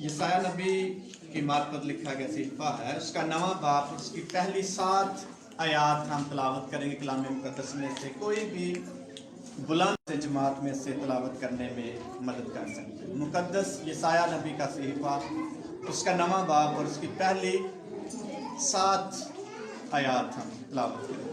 यसाया नबी की मार्फत लिखा गया सिफा है, उसका नवा बाप, उसकी पहली 7 आयात हम तलावत करेंगे कलाम मुकद्दस में से। कोई भी बुलंद से जमात में से तलावत करने में मदद कर सकते हैं। मुकद्दस यसाया नबी का सिफा, उसका नवा बाप और उसकी पहली 7 आयात हम तलावत करेंगे।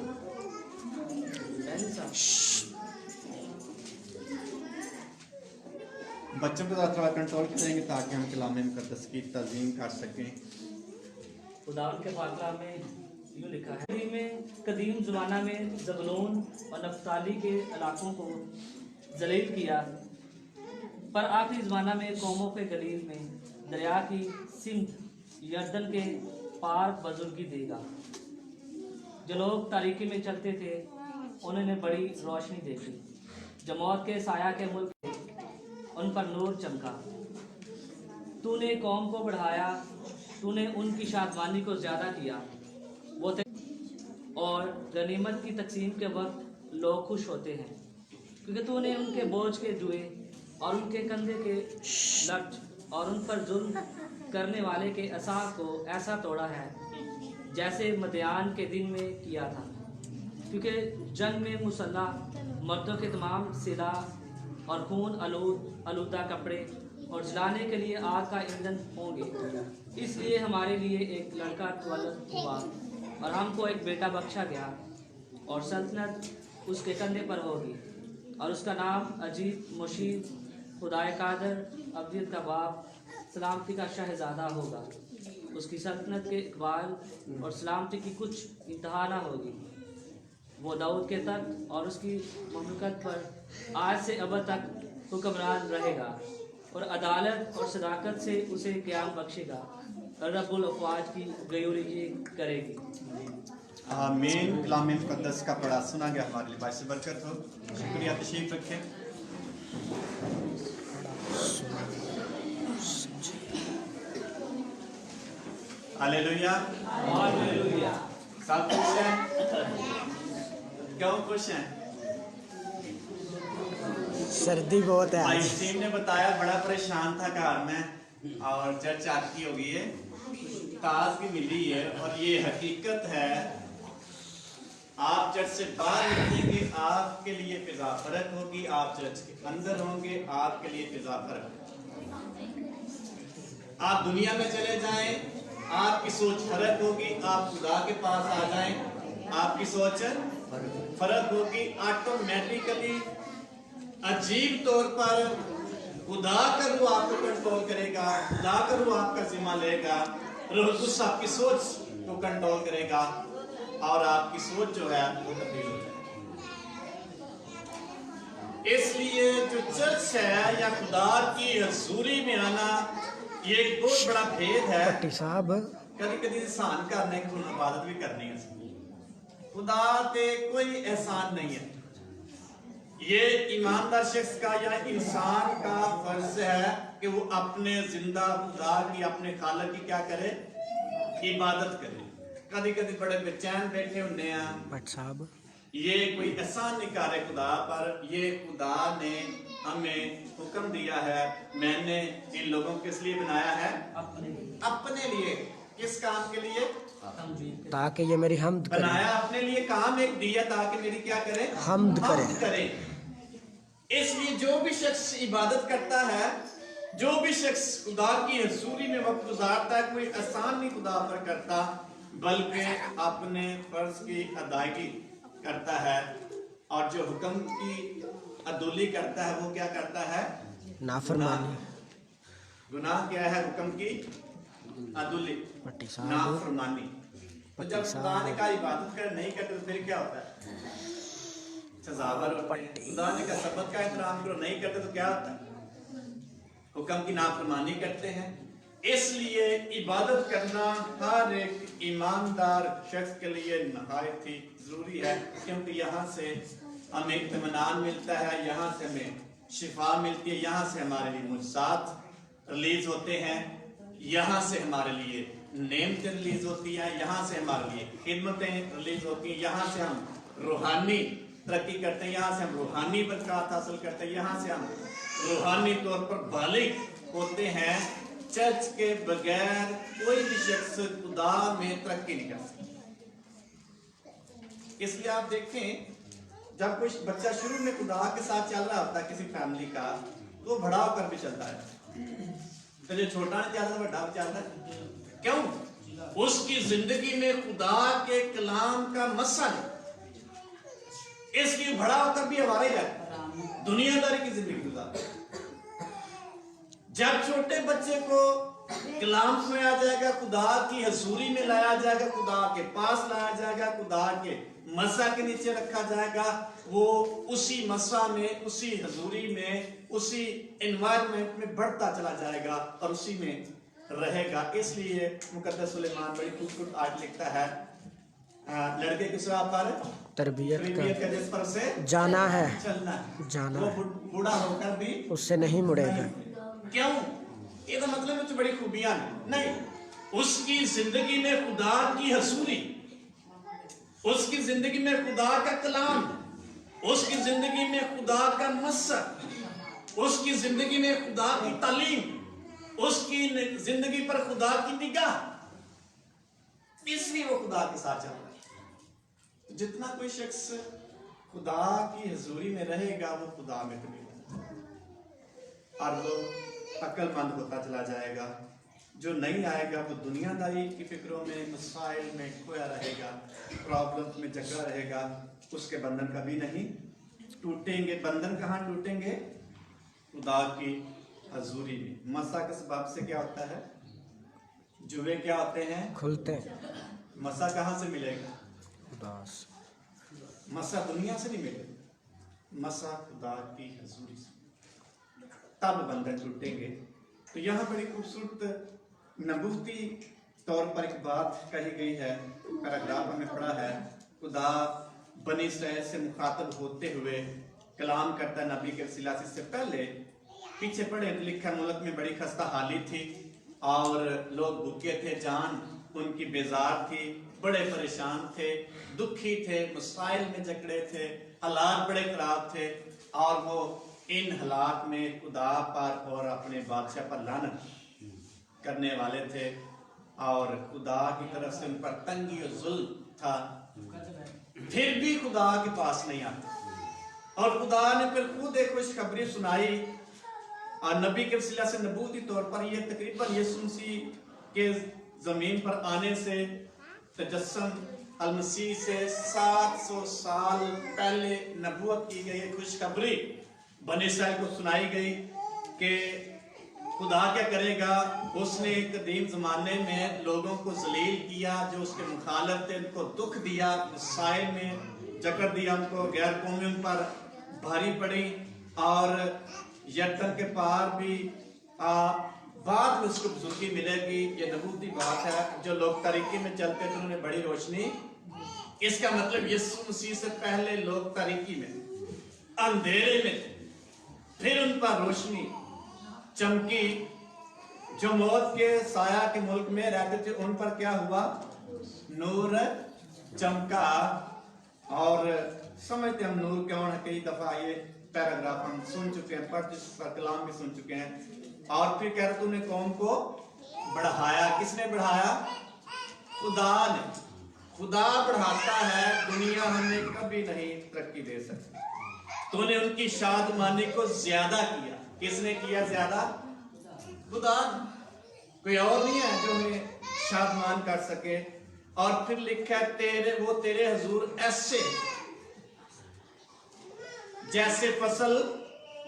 बच्चों को थोड़ा कंट्रोल करेंगे ताकि हम कलाम मुकद्दस की तज़ीम कर सकें। खुदावंद के फातला में यूँ लिखा है में कदीम ज़माना में ज़बूलून और नफ्ताली के इलाकों को जलील किया, पर आखिरी ज़माना में कौमों के गलील में दरिया की सिमत यरदन के पार बुजुर्गी देगा। जो लोग तारीकी में चलते थे उन्होंने बड़ी रोशनी देखी, जो मौत के साया के मुल्क उन पर नूर चमका। तूने कौम को बढ़ाया, तूने उनकी शादमानी को ज़्यादा किया। वो और गनीमत की तकसीम के वक्त लोग खुश होते हैं, क्योंकि तूने उनके बोझ के जुए और उनके कंधे के लट और उन पर जुल्म करने वाले के असा को ऐसा तोड़ा है जैसे मदियान के दिन में किया था। क्योंकि जंग में मुसल्लह मर्दों के तमाम सिला और खून आलूदा कपड़े और जलाने के लिए आग का ईंधन होंगे। इसलिए हमारे लिए एक लड़का तवल्लुद हुआ और हमको एक बेटा बख्शा गया, और सल्तनत उसके कंधे पर होगी, और उसका नाम अजीब, मुशीर, खुदाए कादर, अब्दियत का बाप, सलामती का शहजादा होगा। उसकी सल्तनत के इकबाल और सलामती की कुछ इंतहा ना होगी। वो दाऊद के तख्त और उसकी मुमलकत पर आज से अब तक हुक्मरान रहेगा, और अदालत और सदाकत से उसे क़याम बख्शेगा, और रब्बुल अफ़वाज की गयूरी करेगी। आमीन। कलाम मुकद्दस का पढ़ा सुना गया हमारे लिए बाइस बरकत हो। शुक्रिया, तशरीफ रखें। Hallelujah, hallelujah. सब खुश हैं? क्यों खुश हैं? सर्दी बहुत है। भाई टीम ने बताया बड़ा परेशान था घर में, और चर्च आपकी हो गई है, ताजगी मिली है, और ये हकीकत है। आप चर्च से बाहर निकलेंगे, आपके लिए फिजा फर्क होगी। आप चर्च के अंदर होंगे, आपके लिए फिजा फर्क। आप दुनिया में चले जाएं, आपकी सोच फर्क होगी। आप खुदा के पास आ जाएं, आपकी सोच फर्क होगी। ऑटोमेटिकली अजीब तौर पर खुदा का रूह आपको कंट्रोल करेगा, खुदा का रूह आपका जिम्मा लेगा, रूह कुछ आपकी सोच को कंट्रोल करेगा, और आपकी सोच जो है वो तब्दील हो जाएगी। इसलिए जो चर्च है या खुदा की हजूरी में आना, ये एक बहुत बड़ा भेद है। कभी कभी एहसान करने की इबादत भी करनी है, खुदा पे कोई एहसान नहीं है। ये ईमानदार शख्स का या इंसान का फर्ज है कि वो अपने जिंदा खुदा की, अपने खालिक की क्या करे, इबादत करे। कभी कभी बड़े बेचैन बैठे होने हैं, ये कोई एहसान नहीं कर रहे खुदा पर। ये खुदा ने हमें हुक्म दिया है, मैंने इन लोगों को किस लिए बनाया है? अपने लिए। किस काम के लिए? ताकि ये मेरी हमद करे। बनाया अपने लिए, काम एक दिया ताकि मेरी क्या करे? हमद करे। इसलिए जो भी शख्स इबादत करता है, जो भी शख्स खुदा की हजूरी में वक्त गुजारता है, कोई आसान नहीं खुदा पर करता, बल्कि अपने फर्ज की अदायगी करता है। और जो हुक्म की अदुली करता है, वो क्या करता है? नाफरमानी। गुनाह क्या है? हुक्म की अदुली, नाफरमानी। तो जब खुदा ने कहा इबादत कर नहीं करते तो फिर क्या होता है? सजावर होते हैं। खुदा ने कहा सबत का एहतराम करो, नहीं करते तो क्या होता है? हुक्म की नाफरमानी करते हैं। इसलिए इबादत करना हर एक ईमानदार शख्स के लिए नहायत ही जरूरी है, क्योंकि यहाँ से हमें इत्मीनान मिलता है, यहाँ से हमें शिफा मिलती है, यहाँ से हमारे लिए मुझसात रिलीज होते हैं, यहाँ से हमारे लिए नेमतें रिलीज होती हैं, यहाँ से हमारे लिए खिदमतें रिलीज होती हैं, यहाँ से हम रूहानी तरक्की करते हैं, यहाँ से हम रूहानी बरकत हासिल करते हैं, यहाँ से हम रूहानी तौर पर बालिग होते हैं। चर्च के बगैर कोई भी शख्स खुदा में तरक्की नहीं कर सकता। इसलिए आप देखें, जब कोई बच्चा शुरू में खुदा के साथ चल रहा होता है किसी फैमिली का, तो बड़ा होकर भी चलता है। तो जो छोटा नहीं चलता, बड़ा भी चलता है। क्यों? उसकी जिंदगी में खुदा के कलाम का मसा है, इसलिए बड़ा होकर भी हमारे है दुनियादारी की जिंदगी गुजारता। जब छोटे बच्चे को कलाम सुनाया जाएगा, खुदा की हजूरी में लाया जाएगा, खुदा के पास लाया जाएगा, खुदा के मसा के नीचे रखा जाएगा, वो उसी मसा में, उसी हजूरी में, उसी एनवायरनमेंट में बढ़ता चला जाएगा और उसी में रहेगा। इसलिए मुकद्दस सुलेमान बड़ी खूबसूरत आयत लिखता है, लड़के किस राह पर? तरबियत का जिस पर से जाना है, चलना है, जाना वो है, बूढ़ा होकर भी उससे नहीं मुड़ेगा। क्यों? ये तो मतलब कुछ बड़ी खूबियां नहीं, उसकी जिंदगी में खुदा की हजूरी, उसकी जिंदगी में खुदा का कलाम, उसकी जिंदगी में खुदा का मसर, उसकी जिंदगी में खुदा की तालीम, उसकी जिंदगी पर खुदा की निगाह, इसलिए वो खुदा के साथ चल रहा है। जितना कोई शख्स खुदा की हजूरी में रहेगा, वो खुदा में कभी और वो अक्लमंद होता चला जाएगा। जो नहीं आएगा वो दुनियादारी की फिक्रों में, मसाइल में खोया रहेगा, प्रॉब्लम्स में जकड़ा रहेगा। उसके बंधन कभी नहीं टूटेंगे। बंधन कहाँ टूटेंगे? खुदा की हजूरी में। मसा के सबब से क्या होता है? जुए क्या होते हैं? खुलते हैं। मसा कहाँ से मिलेगा? बस मसा दुनिया से नहीं मिलेगा, मसा खुदा की हजूरी से, तब बंधन टूटेंगे। तो यहाँ बड़ी खूबसूरत नबूती तौर पर एक बात कही गई है, पैराग्राफ में पढ़ा है। खुदा बनी इसराइल से मुखातब होते हुए कलाम करता नबी के वसीला से। इससे पहले पीछे पढ़े तो लिखा, मुल्क में बड़ी खस्ता हाली थी और लोग भूखे थे, जान उनकी बेजार थी, बड़े परेशान थे, दुखी थे, मसाइल में जकड़े थे, हालात बड़े खराब थे और वो इन हालात में खुदा पर और अपने बादशाह पर लानत करने वाले थे और खुदा की तरफ से उन पर तंगी और जुल्म था। फिर भी खुदा के पास नहीं आते और खुदा ने फिर खुद एक खुशखबरी सुनाई और नबी के वसीला से नबूती तौर पर ये तकरीबन यीशु मसीह के जमीन पर आने से, तजस्सुम अल मसीह से 700 साल पहले नबूवत की गई खुशखबरी बनी इसराइल को सुनाई गई कि खुदा क्या करेगा। उसने कदीम जमाने में लोगों को जलील किया, जो उसके मुखालिफ थे उनको दुख दिया, मसाइल में जकड़ दिया, उनको गैर कौमी उन पर भारी पड़ी और यर्दन के पार भी बाद में उसको बुजुर्गी मिलेगी। ये नबूती बात है। जो लोग तारीकी में चलते थे उन्होंने बड़ी रोशनी, इसका मतलब यीशु मसीह से पहले लोग तारीकी में, अंधेरे में थे, फिर उन पर रोशनी चमकी। जो मौत के साया के मुल्क में रहते थे उन पर क्या हुआ? नूर चमका। और समझते हम नूर कौन है? कई दफा ये पैराग्राफ हम सुन चुके हैं, पढ़ चुके, कलाम भी सुन चुके हैं। और फिर कह रहे तूने कौम को बढ़ाया। किसने बढ़ाया? खुदा ने। खुदा बढ़ाता है, दुनिया हमें कभी नहीं तरक्की दे सकती। तूने उनकी शादमानी को ज्यादा किया। किसने किया ज्यादा? खुदा। कोई और नहीं है जो हमें शादमान कर सके। और फिर लिखा है तेरे हजूर ऐसे जैसे फसल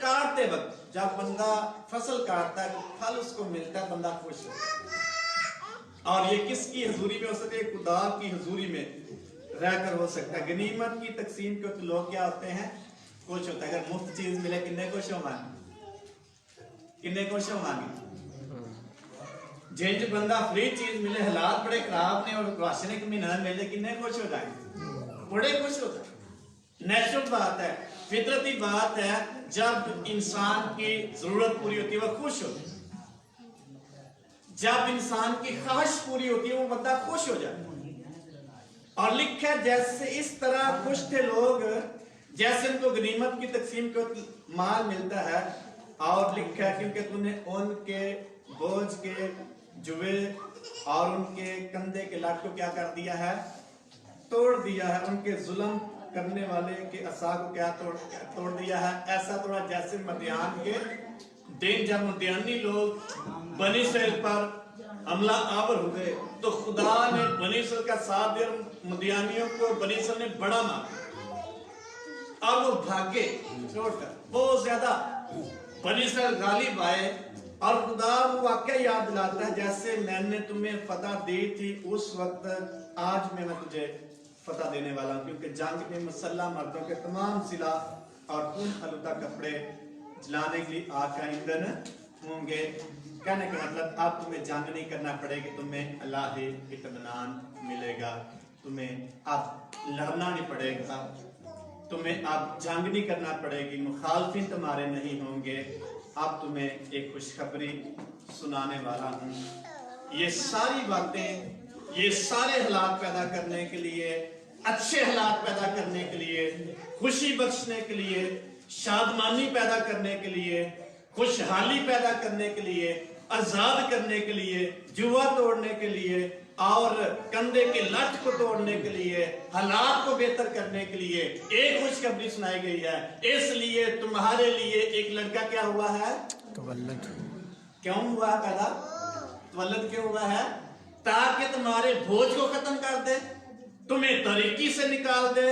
काटते वक्त, जब बंदा फसल काटता है तो फल उसको मिलता है, बंदा खुश है। और ये किसकी हजूरी में हो सकता है? खुदा की हजूरी में रहकर हो सकता है। गनीमत की तकसीम के तो लोग क्या होते हैं? खुश होता है। अगर मुफ्त चीज मिले किन्ने खुश हो मांगे? किन्ने खुश हो मांगे? जिन बंदा फ्री चीज मिले, हालात बड़े खराब ने और राशन एक महीना मिले, किन्ने खुश हो जाएंगे? बड़े खुश होता है। नेचुरल बात है, फितरती बात है। जब इंसान की जरूरत पूरी होती है वो खुश होता है। जब इंसान की ख्वाहिश पूरी होती है वो बंदा खुश हो जाता है। और लिखा जैसे इस तरह खुश थे लोग, जैसे उनको गनीमत की तकसीम को माल मिलता है। और लिखा है क्योंकि तूने उनके बोझ के जुए और उनके कंधे के लाठ को क्या कर दिया है, तोड़ दिया है। उनके जुल्म करने वाले के असा को क्या तोड़ दिया है। ऐसा तोड़ा जैसे मदियान के दिन जब मदियानी लोग बनी इस्राएल पर हमला आवर हुए तो खुदा ने बनी इस्राएल का साथ दिया, मदियानियों को बनी इस्राएल ने बड़ा मारा और वो भागे छोड़कर, बहुत ज्यादा बनी इस्राएल गालिब आए। और खुदा वो वाक्य याद दिलाता है, जैसे मैंने तुम्हें फतह दी थी उस वक्त आज मैं तुझे फतह देने वाला हूं, क्योंकि जंग में मुसल्लह मर्दों के तमाम जिला और खून आलूदा कपड़े जलाने के लिए आग का ईंधन होंगे। कहने का मतलब अब तुम्हें जंग नहीं करना पड़ेगी, तुम्हें अल्लाह ही इत्मीनान मिलेगा, तुम्हें अब लड़ना नहीं पड़ेगा, तुम्हें अब जंग नहीं करना पड़ेगी, मुखालफिन तुम्हारे नहीं होंगे। अब तुम्हें एक खुशखबरी सुनाने वाला हूं। ये सारी बातें, ये सारे हालात पैदा करने के लिए, अच्छे हालात पैदा करने के लिए, खुशी बख्शने के लिए, शादमानी पैदा करने के लिए, खुशहाली पैदा करने के लिए, आजाद करने के लिए, जुआ तोड़ने के लिए और कंधे के लठ को तोड़ने के लिए, हालात को बेहतर करने के लिए एक खुशखबरी सुनाई गई है। इसलिए तुम्हारे लिए एक लड़का क्या हुआ है, तवल्लद। क्यों हुआ है पैदा, तवल्लद क्यों हुआ है, ताकि तुम्हारे बोझ को खत्म कर दे, तुम्हें तरीकी से निकाल दे,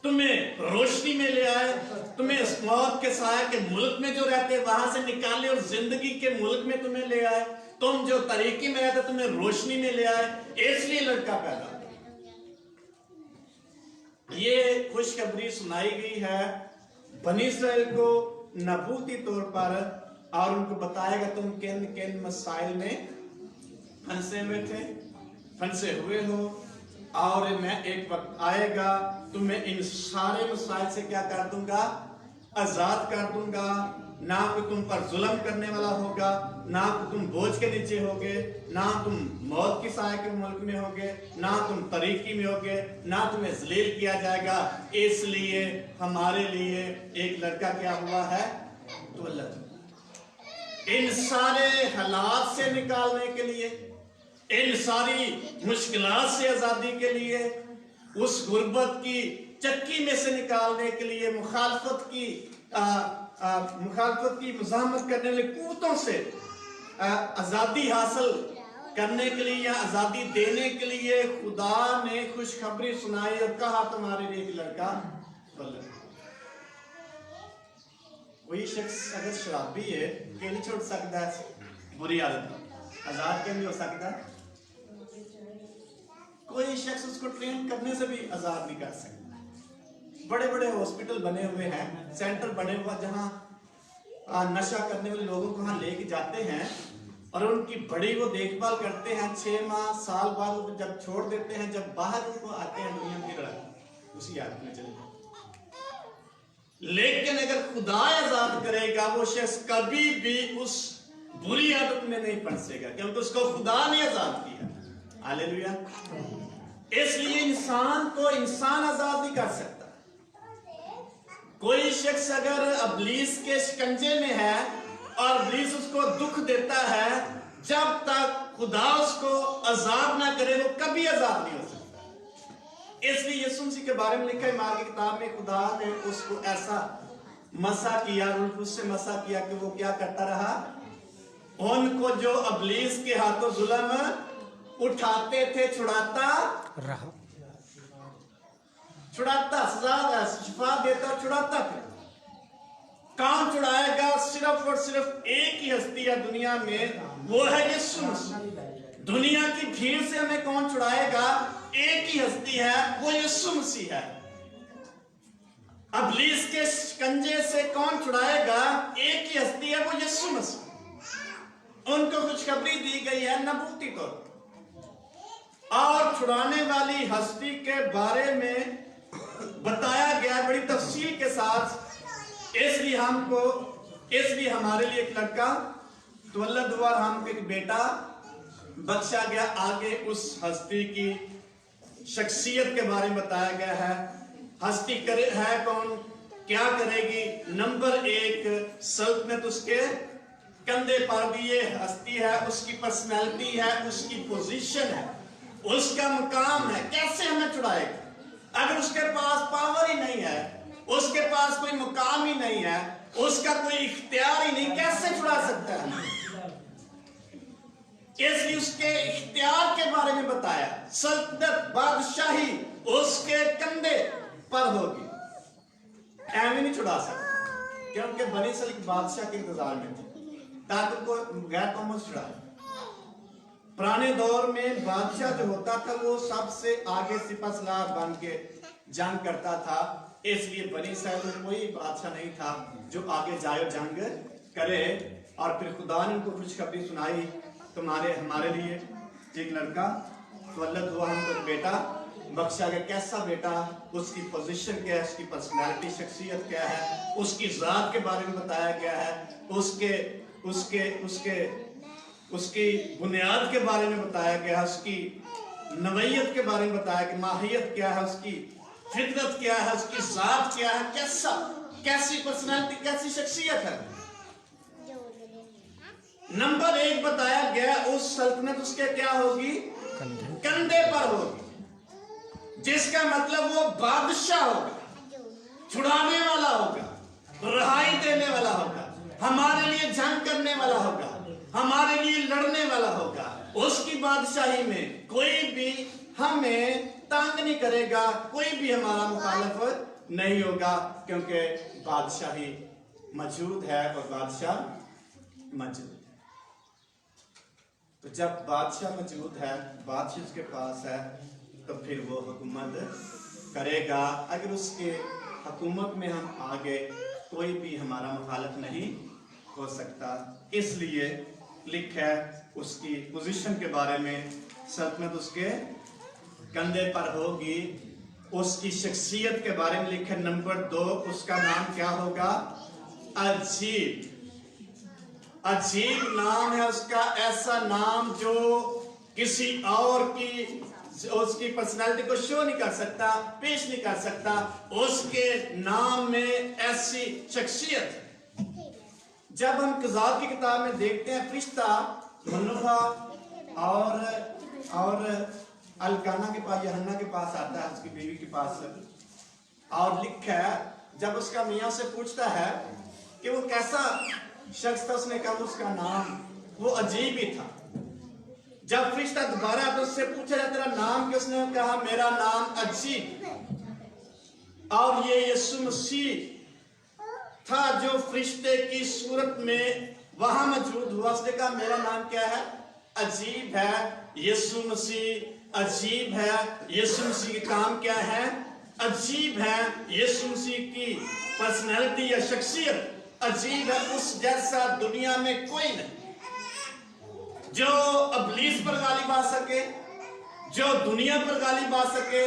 तुम्हें रोशनी में ले आए, तुम्हें इस मौत के साए के मुल्क में जो रहते वहां से निकाले और जिंदगी के मुल्क में तुम्हें ले आए। तुम जो तरीके में रहते तुम्हें रोशनी में ले आए, इसलिए लड़का पैदा। ये खुशखबरी सुनाई गई है बनी इस्राएल को नबूती तौर पर, और उनको बताएगा तुम किन किन मसाइल में फंसे हुए थे, फंसे हुए हो, और मैं एक वक्त आएगा तुम्हें इन सारे मसाइल से क्या कर दूंगा, आजाद कर दूंगा। ना कोई तुम पर जुल्म करने वाला होगा, ना तुम बोझ के नीचे होगे, ना तुम मौत की साए के मुल्क में होगे, ना तुम तरीकी में होगे, ना तुम्हें जलील किया जाएगा। इसलिए हमारे लिए एक लड़का क्या हुआ है, तवल्लद। इन सारे हालात से निकालने के लिए, इन सारी मुश्किलात से आजादी के लिए, उस गुर्बत की चक्की में से निकालने के लिए, मुखालफत की मुजाहमत करने वाले कुतों से आजादी हासिल करने के लिए या आजादी देने के लिए खुदा ने खुशखबरी सुनाई और कहा तुम्हारे लिए एक लड़का तवल्लद। कोई शख्स अगर शराबी है क्यों नहीं छोड़ सकता है बुरी आदत, आजाद क्यों नहीं हो सकता। कोई शख्स उसको ट्रेन करने से भी आजाद नहीं कर सकता। बड़े बड़े हॉस्पिटल बने हुए हैं, सेंटर बने हुए जहां नशा करने वाले लोगों को वहां लेके जाते हैं और उनकी बड़ी वो देखभाल करते हैं। 6 माह साल बाद जब छोड़ देते हैं, जब बाहर उनको आते हैं दुनिया की लड़ाई उसी आदत में चले जाते। लेकिन अगर खुदा आजाद करेगा वो शख्स कभी भी उस बुरी आदत में नहीं फंसेगा, क्योंकि उसको खुदा ने आजाद किया। हालेलुया। इसलिए इंसान को इंसान आजाद नहीं कर सकता। कोई शख्स अगर इब्लीस के शिकंजे में है और इब्लीस उसको दुख देता है, जब तक खुदा उसको आजाद ना करे वो कभी आजाद नहीं हो सकता। इसलिए यीशु मसीह के बारे में लिखा है मार की किताब में, खुदा ने उसको ऐसा मसा किया, उससे मसा किया कि वो क्या करता रहा, उनको जो इब्लीस के हाथों जुल्म उठाते थे छुड़ाता रहा, छुड़ाता, सजा शिफा देता, छुड़ाता था। कौन छुड़ाएगा? सिर्फ और सिर्फ एक ही हस्ती है दुनिया में, वो है यीशु मसीह। दुनिया की भीड़ से हमें कौन छुड़ाएगा? एक ही हस्ती है, वो यीशु मसीह है। इब्लीस के शिकंजे से कौन छुड़ाएगा? एक ही हस्ती है, वो यीशु मसीह। उनको खुशखबरी दी गई है नबूती तौर पर, और छुड़ाने वाली हस्ती के बारे में बताया गया बड़ी तफसील के साथ। इसलिए हमारे लिए एक लड़का तवल्लद हुआ, हमको एक बेटा बख्शा गया। आगे उस हस्ती की शख्सियत के बारे में बताया गया है। हस्ती है कौन, क्या करेगी? नंबर 1 सल्तनत उसके कंधे पर भी ये हस्ती है, उसकी पर्सनैलिटी है, उसकी पोजीशन है, उसका मुकाम है, कैसे हमें छुड़ाएगा? अगर उसके पास पावर ही नहीं है, उसके पास कोई मुकाम ही नहीं है, उसका कोई इख्तियार ही नहीं, कैसे छुड़ा सकता है? इसलिए उसके इख्तियार के बारे में बताया, सल्तनत बादशाही उसके कंधे पर होगी, ऐਵੇਂ नहीं छुड़ा सकता, क्योंकि बनी इस्राइल बादशाह के इंतजार में थे ताकि कोई गैर कौम छुड़ाए। पुराने दौर में बादशाह जो होता था वो सबसे आगे सिपहसालार बन के जंग करता था, इसलिए बनी इस्राइल में कोई बादशाह नहीं था जो आगे जाए और जंग करे। और फिर खुदा ने उनको खुशखबरी सुनाई, तुम्हारे हमारे लिए एक लड़का तवल्लद हुआ, हमको एक बेटा बख्शा गया। कैसा बेटा, उसकी पोजीशन क्या है, उसकी पर्सनालिटी शख्सियत क्या है, उसकी जात के बारे में बताया गया है, उसके उसके उसके उसकी बुनियाद के बारे में बताया गया है, उसकी नवैयत के बारे में बताया कि माहियत क्या है, उसकी फितरत क्या है, उसकी जात क्या है, कैसी पर्सनालिटी, कैसी शख्सियत है। नंबर 1 बताया गया, उस सल्तनत उसके क्या होगी, कंधे पर होगी, जिसका मतलब वो बादशाह होगा, छुड़ाने वाला होगा, रहाई देने वाला होगा, हमारे लिए जंग करने वाला होगा, हमारे लिए लड़ने वाला होगा। उसकी बादशाही में कोई भी हमें तंग नहीं करेगा, कोई भी हमारा मुखालिफ नहीं होगा, क्योंकि बादशाही मौजूद है और बादशाह मौजूद है। तो जब बादशाह मौजूद है, बादशाह उसके पास है, तो फिर वो हुकूमत करेगा। अगर उसके हुकूमत में हम आगे, कोई भी हमारा मुखालिफ नहीं हो सकता। इसलिए लिखा है उसकी पोजीशन के बारे में, सल्तनत उसके कंधे पर होगी। उसकी शख्सियत के बारे में लिखा है नंबर 2, उसका नाम क्या होगा, अजीब। अजीब नाम है उसका, ऐसा नाम जो किसी और की उसकी पर्सनालिटी को शो नहीं कर सकता, पेश नहीं कर सकता। उसके नाम में ऐसी शख्सियत। जब हम कज़ाब की किताब में देखते हैं, फरिश्ता मनुहा और अलकाना के पास, यहन्ना के पास आता है, उसकी बीवी के पास, और लिखा है जब उसका मियाँ से पूछता है कि वो कैसा शख्स था, उसने कहा उसका नाम वो अजीब ही था। जब फरिश्ता दोबारा उससे पूछा तेरा नाम क्या, उसने कहा मेरा नाम अजीब। और ये यीशु मसीह था जो फरिश्ते की सूरत में वहां मौजूद हुआ, उसने कहा मेरा नाम क्या है, अजीब है। यीशु मसीह अजीब है। यीशु मसीह के काम क्या है, अजीब है। यीशु मसीह की पर्सनैलिटी या शख्सियत अजीब है। उस जैसा दुनिया में कोई नहीं, जो अबलीस पर गालिब आ सके, जो दुनिया पर गालिब आ सके,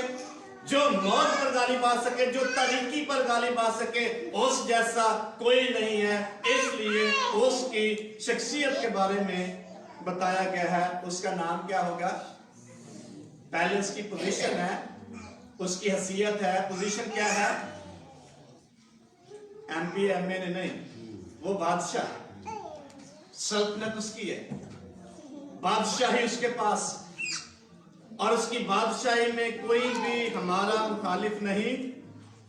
जो मौत पर गालिब आ सके, जो तारीकी पर गालिब आ सके, उस जैसा कोई नहीं है। इसलिए उसकी शख्सियत के बारे में बताया गया है। उसका नाम क्या होगा, पहले उसकी पोजीशन है, उसकी हैसियत है। पोजीशन क्या है, MP MA नहीं, वो बादशाह, सल्तनत उसकी है, बादशाही उसके पास, और उसकी बादशाही में कोई भी हमारा मुखालिफ नहीं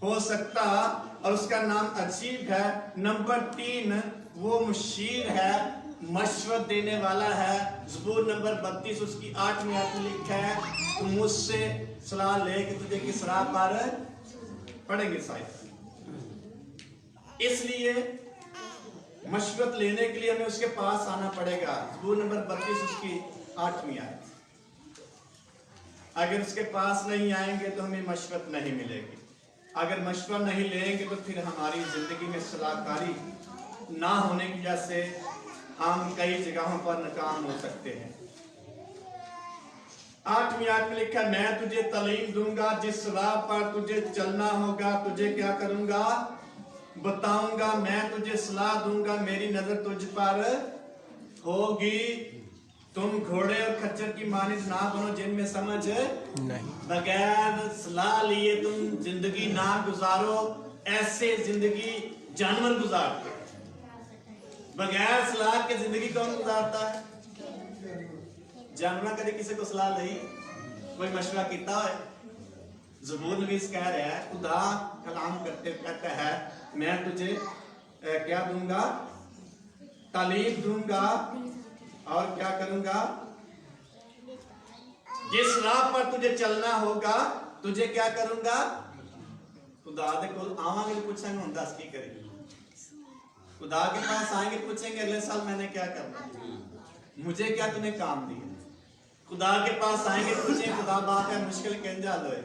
हो सकता। और उसका नाम अजीब है। नंबर 3, वो मुशीर है, मशवरत देने वाला है। ज़बूर नंबर 32 उसकी 8वीं आयत में लिखा है, तुम मुझसे सलाह ले कि तुझे किस राह पर पढ़ेंगे शायद। इसलिए मशवरत लेने के लिए हमें उसके पास आना पड़ेगा। ज़बूर नंबर 32 उसकी 8वीं आयत। अगर उसके पास नहीं आएंगे तो हमें मशवरत नहीं मिलेगी। अगर मशवरा नहीं लेंगे तो फिर हमारी जिंदगी में सलाहकारी ना होने की वजह से हम कई जगहों पर नाकाम हो सकते हैं। 8वीं आयत में लिखा, मैं तुझे तालीम दूंगा, जिस राह पर तुझे चलना होगा तुझे क्या करूंगा, बताऊंगा। मैं तुझे सलाह दूंगा, मेरी नजर तुझ पर होगी। तुम घोड़े और खच्चर की मानिंद ना बनो जिनमें समझ नहीं, बगैर सलाह लिए तुम जिंदगी ना गुजारो। ऐसे जिंदगी जानवर गुजारते, बगैर सलाह के जिंदगी कौन गुजारता है? जानना कभी किसी को सलाह नहीं, कोई मशवरा किया है? ज़बूर नवीस कह रहा है, खुदा कलाम करते कहता है मैं तुझे क्या दूंगा? तालीम दूंगा और क्या करूंगा? जिस राह पर तुझे चलना होगा तुझे क्या करूंगा? खुदा दे कोल आवांगे पूछेंगे हम दस की करेंगे। खुदा के पास आएंगे पूछेंगे अगले साल मैंने क्या करना, मुझे क्या तूने काम दिया। खुदा के पास आएंगे पूछेंगे खुदा बात है मुश्किल कैसे हल होए।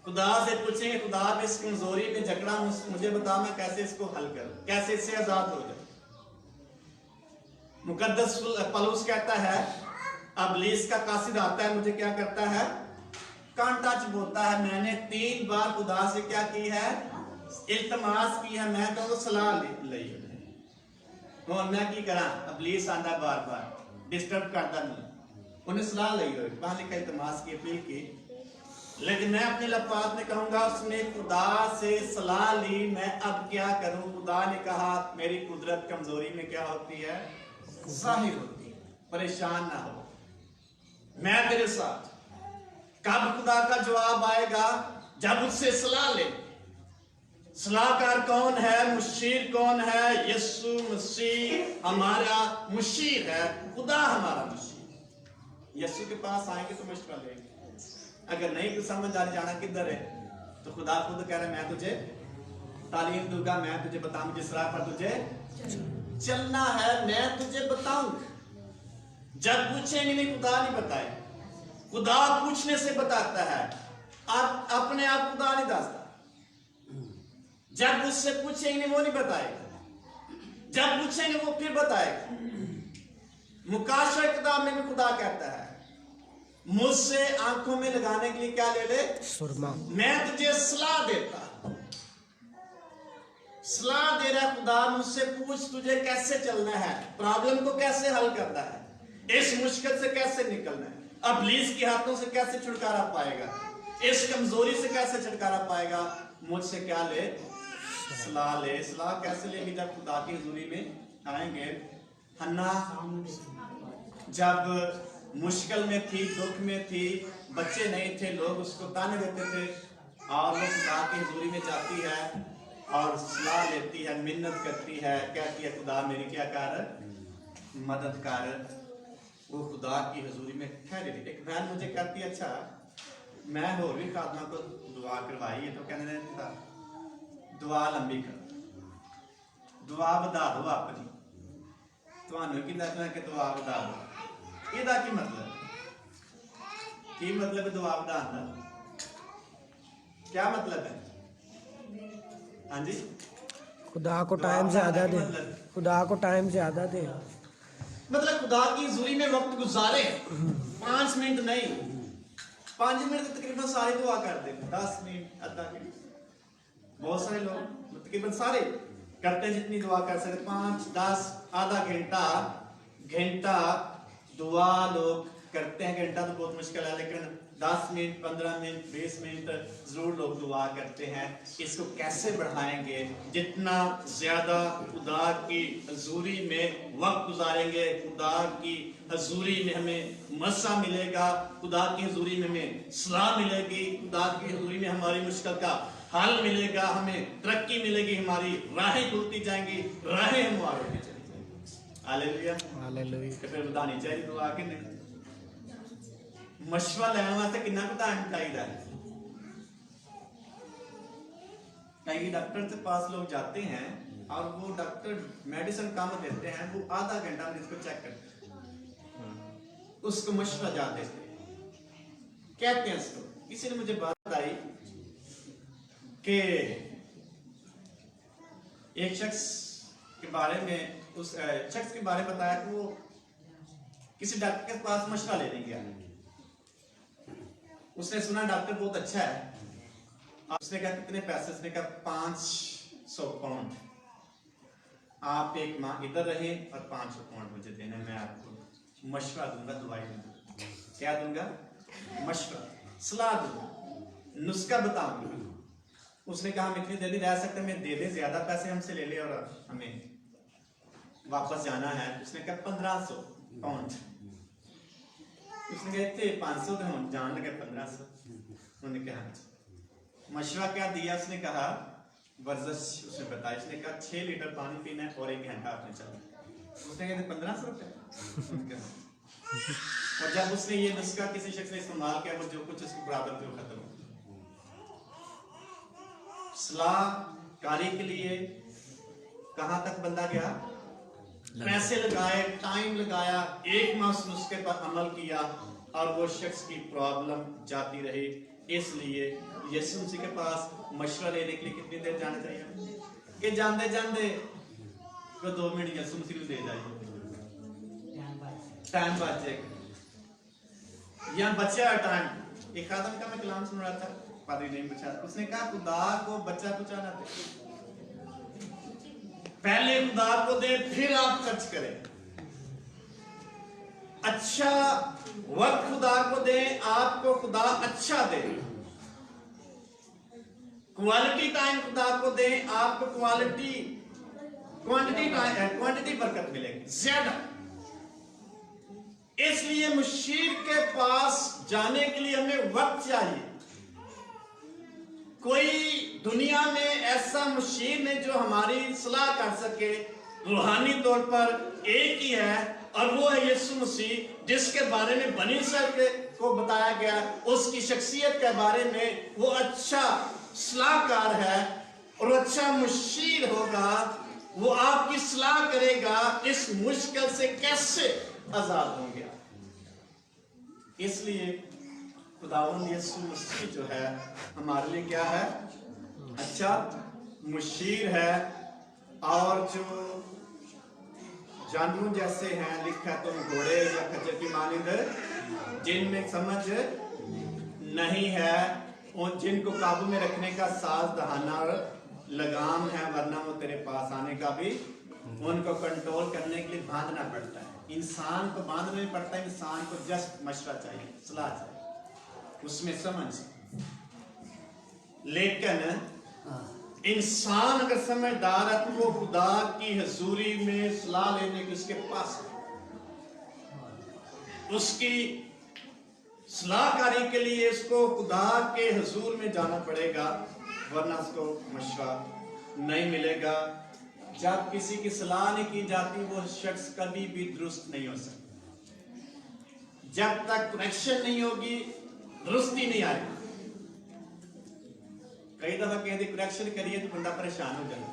खुदा से पूछेंगे खुदा इस कमजोरी में झगड़ा मुझे बता मैं कैसे इसको हल करूं, कैसे इससे आजाद हो जाऊं। मुकद्दस पलूस कहता है अबलीस का कासिद आता है मुझे क्या करता है? कांटा चुभोता है। मैंने 3 बार खुदा से क्या की है? इल्तमास की है, मैं तो सलाह ली और मैं की करा? अबलीस आंदा बार बार डिस्टर्ब करता नहीं, उन्हें सलाह ली हो वहां लिखा इल्तमास की अपील की, लेकिन मैं अपने लफ्ज़ में कहूंगा उसने खुदा से सलाह ली, मैं अब क्या करूं? खुदा ने कहा मेरी कुदरत कमजोरी में क्या होती है? ज़ाहिर होती है, परेशान ना हो, मैं तेरे साथ। कब खुदा का जवाब आएगा? जब उससे सलाह ले। सलाहकार कौन है? मुशीर कौन है? यीशु मसीह हमारा मुशीर है, खुदा हमारा मुशीर। यीशु के पास आएंगे तो मशवरा लेंगे, अगर नहीं तो समझ आ जाना किधर है, तो खुदा खुद कह रहा है मैं तुझे तालीम दूंगा, मैं तुझे बताऊंगा जिस राह पर तुझे चलना है, मैं तुझे बताऊंगा। जब पूछेंगे नहीं खुदा नहीं बताए, खुदा पूछने से बताता है, आप अपने आप खुदा नहीं दसता। जब उससे पूछेंगे वो नहीं बताएगा, जब पूछेंगे वो फिर बताएगा। मुकाशा किताब में भी खुदा कहता है मुझसे आंखों में लगाने के लिए क्या ले ले? सुरमा। मैं तुझे सलाह देता, सलाह दे रहा खुदा मुझसे पूछ तुझे कैसे चलना है, प्रॉब्लम को कैसे हल करना है, इस मुश्किल से कैसे निकलना है, अबलीस के हाथों से कैसे छुटकारा पाएगा, इस कमजोरी से कैसे छुटकारा पाएगा। मुझसे क्या ले? सलाह ले। सलाह कैसे लेंगे? जब खुदा की हुजूरी में आएंगे। हन्ना जब मुश्किल में थी, दुख में थी, बच्चे नहीं थे, लोग उसको ताने देते थे, और वो खुदा की हुजूरी में जाती है और सलाह लेती है, मिन्नत करती है, कहती है खुदा मेरी क्या कर, मदद कर। वो खुदा की हुजूरी में ठहरी थी। एक बहन मुझे कहती है अच्छा मैं होर भी खादमा को दुआ करवाई है, तो कहने था दुआ लंबी कर, दुआ बधा दो अपनी, ਤੁਹਾਨੂੰ ਕੀ ਦੱਸਣਾ ਕਿ ਦੁਆ ਵਧਾ ਦੋ। ਇਹਦਾ ਕੀ मतलब? ਕੀ मतलब दुआ ਵਧਾਉਣ ਦਾ? क्या मतलब है? हाँ जी, खुदा को टाइम ज्यादा दे, खुदा को टाइम ज्यादा दे, मतलब खुदा की हुजूरी में वक्त गुजारे। 5 मिनट नहीं, 5 मिनट तो तकरीबन सारे दुआ करते हैं, 10 मिनट आधा मिनट, बहुत सारे लोग तकरीबन सारे करते हैं जितनी दुआ कर सकते, 5, 10, आधा घंटा दुआ लोग करते हैं। घंटा तो बहुत मुश्किल है, लेकिन 10 मिनट, 15 मिनट, 20 मिनट जरूर लोग दुआ करते हैं। इसको कैसे बढ़ाएंगे? जितना ज्यादा खुदा की हजूरी में वक्त गुजारेंगे, खुदा की हजूरी में हमें मसा मिलेगा, खुदा की हजूरी में हमें सलाह मिलेगी, खुदा की हजूरी में हमारी मुश्किल का हल मिलेगा, हमें तरक्की मिलेगी, हमारी राहें खुलती जाएंगी, राहें हमारे चली जाएंगी। Hallelujah, hallelujah. फिर बतानी चाहिए दुआ कि नहीं? मशवरा लेने वास्ते कितना टाइम चाहिए? कई डॉक्टर के पास लोग जाते हैं और वो डॉक्टर मेडिसिन कम देते हैं, वो आधा घंटा में इसको चेक करते हैं, उसको मशवरा जाते कहते हैं इसको। किसी ने मुझे बात बताई कि एक शख्स के बारे में, उस शख्स के बारे में बताया कि वो किसी डॉक्टर के पास मशवरा लेने गया। उसने सुना डॉक्टर बहुत अच्छा है। उसने कहा कितने पैसे? उसने कहा 500 पाउंड। आप एक माह इधर रहे और 500 पाउंड मुझे देना, मैं आपको मशवरा दूंगा, दवाई दूंगा। क्या दूंगा? मशवरा, सलाह दूंगा, नुस्खा बताऊंगा। उसने कहा हम इतनी देर नहीं रह सकते, मैं दे दे, ज्यादा पैसे हमसे ले ले और हमें वापस जाना है। उसने कहा 1500 पाउंड। उसने कहा थे 500 तो हम जान लगे 1500। उन्होंने कहा मशवरा क्या दिया? उसने कहा वर्जिश उसने बताया। उसने कहा 6 लीटर पानी पीना है और 1 घंटा आपने चलना। उसने कहा 1500 रुपये। और जब उसने ये नुस्खा किसी शख्स ने इस्तेमाल किया, वो जो कुछ उसके बराबर थे वो खत्म हो गया। सलाहकारी के लिए कहां तक बंदा गया? पैसे लगाए, टाइम लगाया, 1 माह उस नुस्खे पर अमल किया और वो शख्स की प्रॉब्लम जाती रही। इसलिए यीशु मसीह के पास मशवरा लेने के लिए कितनी देर जाना चाहिए? कि जानते जानते को 2 मिनट यीशु मसीह को दे जाइए, टाइम बचे या बचा टाइम। एक आदम का मैं कलाम सुन रहा था, पादरी नहीं बचा। उसने कहा खुदा को बच्चा बचाना दे, पहले खुदा को दे फिर आप खर्च करें। अच्छा वक्त खुदा को दे, आपको खुदा अच्छा दे। क्वालिटी टाइम खुदा को दे, आपको क्वांटिटी बरकत मिलेगी ज्यादा। इसलिए मुशीर के पास जाने के लिए हमें वक्त चाहिए। कोई दुनिया में ऐसा मुशीर नहीं जो हमारी सलाह कर सके। रूहानी तौर पर एक ही है और वो है यीशु मसीह, जिसके बारे में बनी इस्राएल को बताया गया। उसकी शख्सियत के बारे में वो अच्छा सलाहकार है और अच्छा मुशीर होगा। वो आपकी सलाह करेगा इस मुश्किल से कैसे आजाद होंगे। इसलिए खुदावंद यीशु मसीह जो है हमारे लिए क्या है? अच्छा मुशीर है। और जो जानवरों जैसे हैं, लिखा तुम घोड़े या खच्चर की मानिंद जिनमें समझ नहीं है, और जिनको काबू में रखने का साज दहाना लगाम है, वरना वो तेरे पास आने का भी उनको कंट्रोल करने के लिए बांधना पड़ता है। इंसान को बांधना नहीं पड़ता, इंसान को जस्ट मशवरा चाहिए, सलाह चाहिए, उसमें समझ। लेकिन इंसान अगर समझदार है तो वो खुदा की हजूरी में सलाह लेने की उसके पास है। उसकी सलाहकारी के लिए इसको खुदा के हजूर में जाना पड़ेगा, वरना उसको मशवरा नहीं मिलेगा। जब किसी की सलाह नहीं की जाती वो शख्स कभी भी दुरुस्त नहीं हो सकता। जब तक कनेक्शन नहीं होगी दुरुस्ती नहीं आएगी। कई दफा कहते करेक्शन करिए तो बंदा परेशान हो जाता,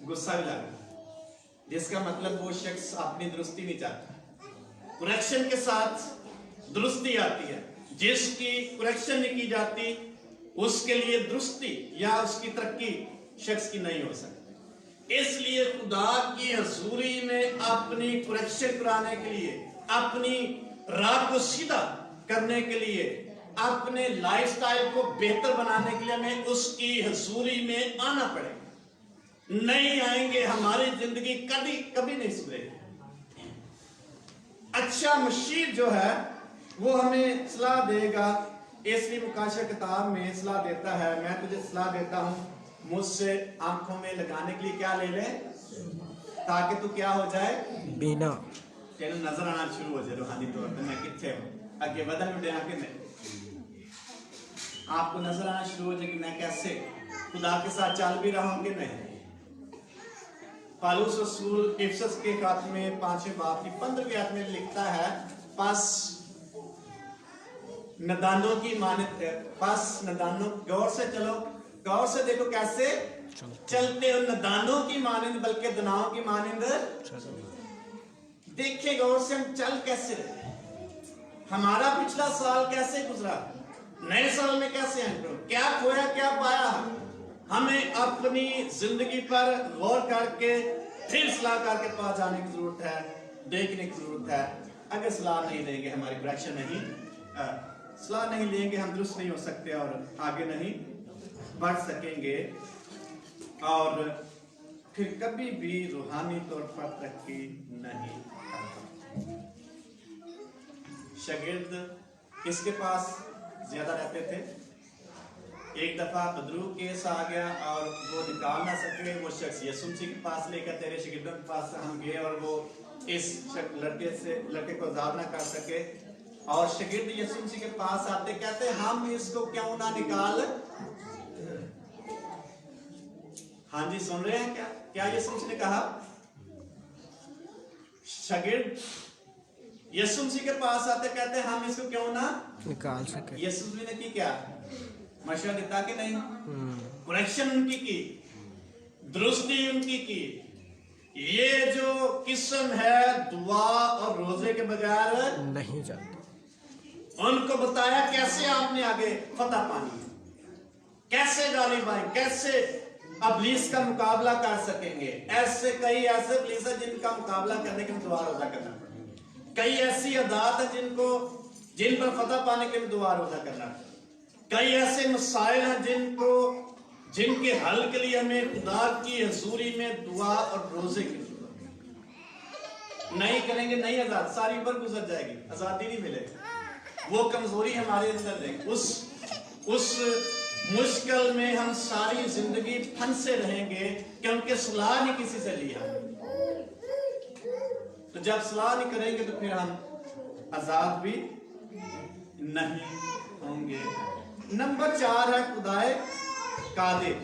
गुस्सा भी लगता, जिसका मतलब वो शख्स अपनी दुरुस्ती नहीं चाहता। करेक्शन के साथ दुरुस्ती आती है। जिसकी करेक्शन नहीं की जाती उसके लिए दुरुस्ती या उसकी तरक्की शख्स की नहीं हो सकती। इसलिए खुदा की हजूरी में अपनी करेक्शन कराने के लिए, अपनी राह को सीधा करने के लिए, अपने लाइफस्टाइल को बेहतर बनाने के लिए हमें उसकी हजूरी में आना पड़ेगा। नहीं आएंगे हमारी जिंदगी कभी कभी नहीं सुधरेगी। अच्छा मुशीर जो है वो हमें सलाह देगा। इसलिए मुकाशा किताब में सलाह देता है, मैं तुझे सलाह देता हूं मुझसे आंखों में लगाने के लिए क्या ले ले, ताकि तू क्या हो जाए? बीना। तेन नजर आना शुरू हो जाए रूहानी तौर पर मैं किथे हूं, अगे बदल उठे कि नहीं, आपको नजर आना शुरू हो जाए कि मैं कैसे खुदा के साथ चल भी रहा हूं कि नहीं। पौलुस रसूल इफिसस के खत में 5वें बाब की 15वीं आयत में लिखता है, पास नदानों की मानित, पास नदानों, गौर से चलो, गौर से देखो कैसे चलते हो, नदानों की मानिंद बल्कि दनाओं की मानिंद। देखिए गौर से हम चल कैसे रहे, हमारा पिछला साल कैसे गुजरा, नए साल में कैसे एंटर, क्या खोया क्या पाया। हमें अपनी जिंदगी पर गौर करके फिर सलाहकार के पास जाने की जरूरत है, देखने की जरूरत है। अगर सलाह नहीं देंगे हमारी करेक्शन नहीं, सलाह नहीं लेंगे हम दुरुस्त नहीं हो सकते और आगे नहीं बढ़ सकेंगे और फिर कभी भी रूहानी तौर पर तरक्की नहीं करता। शागिर्द किसके पास ज्यादा रहते थे? एक दफा बदरू केस आ गया और वो निकाल ना सके, वो शख्स यीशु मसीह के पास लेकर तेरे शागिर्दों के पास हम गए और वो इस लड़के को आजाद ना कर सके, और शागिर्द यीशु मसीह के पास आते कहते हम इसको क्यों ना निकाल। हाँ जी, सुन रहे हैं क्या क्या यीशु मसीह ने कहा? शागिर्द यीशु मसीह के पास आते कहते हम इसको क्यों ना निकाल सके। यीशु मसीह ने क्या मशवरा देता कि नहीं? करेक्शन उनकी की, दुरुस्ती उनकी की। ये जो किस्म है दुआ और रोजे के बगैर नहीं जाते। उनको बताया कैसे आपने आगे फतह पानी, कैसे गालिब आए, कैसे इब्लीस का मुकाबला कर सकेंगे। ऐसे कई ऐसे इब्लीस है जिनका मुकाबला करने के लिए दुआ रोजा करना पड़ेगा। कई ऐसी अदात है जिन पर फतह पाने के लिए दुआ रोजा करना पड़ेगा। कई ऐसे मसाइल हैं जिनके हल के लिए हमें खुदा की हजूरी में दुआ और रोजे की जरूरत नहीं करेंगे, नहीं आजाद, सारी उम्र गुजर जाएगी, आजादी नहीं मिलेगी। वो कमजोरी हमारे अंदर रहेगी, उस मुश्किल में हम सारी जिंदगी फंसे रहेंगे क्योंकि सलाह नहीं किसी से लिया। तो जब सलाह नहीं करेंगे तो फिर हम आजाद भी नहीं होंगे। नंबर 4 है खुदाए कादिर,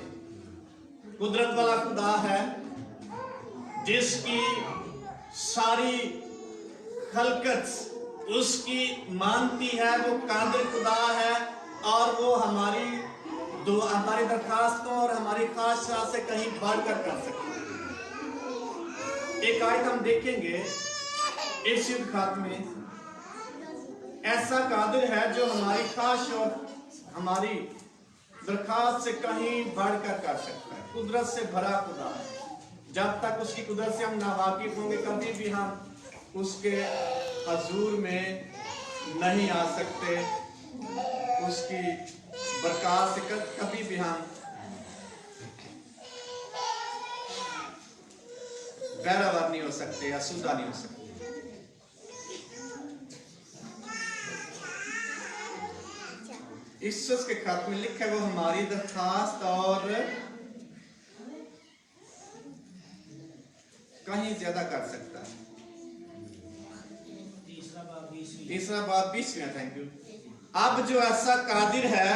कुदरत वाला खुदा है जिसकी सारी खलकत उसकी मानती है। वो कादिर खुदा है और वो हमारी दरखास्तों और हमारी ख्वाहिशात से कहीं बढ़कर कर सकते हैं। एक आयत हम देखेंगे इरशाद खात में, ऐसा कादिर है जो हमारी ख्वाहिश और हमारी दरखास्त से कहीं बढ़कर कर सकता है। कुदरत से भरा खुदा है। जब तक उसकी कुदरत से हम नावाकिफ होंगे कभी भी हम उसके हजूर में नहीं आ सकते, उसकी बरकत से कभी भी हम पैरावार नहीं हो सकते या सुधा नहीं हो सकते। ईसुस के खत में लिखा है वो हमारी दरखास्त और कहीं ज्यादा कर सकता है। तीसरा बात 20वां, थैंक यू। अब जो ऐसा कादिर है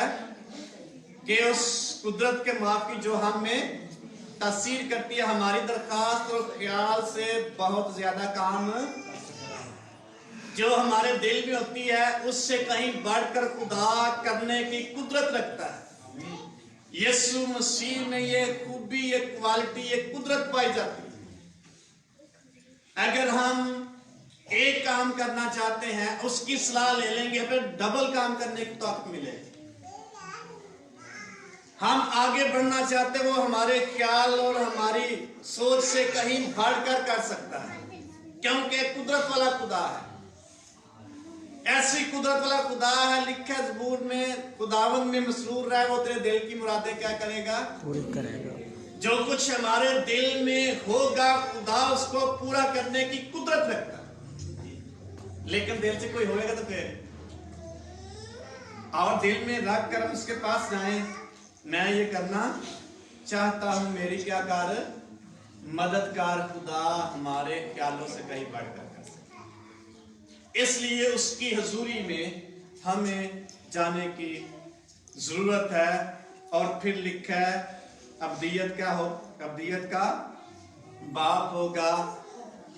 कि उस कुदरत के माफी जो हमें तासीर करती है हमारी दरखास्त और ख्याल से बहुत ज्यादा काम, जो हमारे दिल में होती है उससे कहीं बढ़कर खुदा करने की कुदरत रखता है। यीशु मसीह में ये खूबी, ये क्वालिटी, ये कुदरत पाई जाती है। अगर हम एक काम करना चाहते हैं उसकी सलाह ले लेंगे फिर डबल काम करने की ताकत मिलेगी। हम आगे बढ़ना चाहते वो हमारे ख्याल और हमारी सोच से कहीं बढ़कर कर सकता है क्योंकि कुदरत वाला खुदा है। ऐसी कुदरत वाला खुदा है, लिखा है ज़बूर में, खुदावंद में मसरूर रहे वो तेरे दिल की मुरादें क्या करेगा? पूरी करेगा। जो कुछ हमारे दिल में होगा खुदा उसको पूरा करने की कुदरत रखता है। लेकिन दिल से कोई होएगा तो फिर और दिल में रख कर हम उसके पास जाएं, मैं ये करना चाहता हूं, मेरी क्या कार मददगार खुदा हमारे ख्यालों से कहीं बढ़कर कर सके। इसलिए उसकी हजूरी में हमें जाने की जरूरत है। और फिर लिखा है अब्दियत क्या हो, अब्दियत का बाप होगा।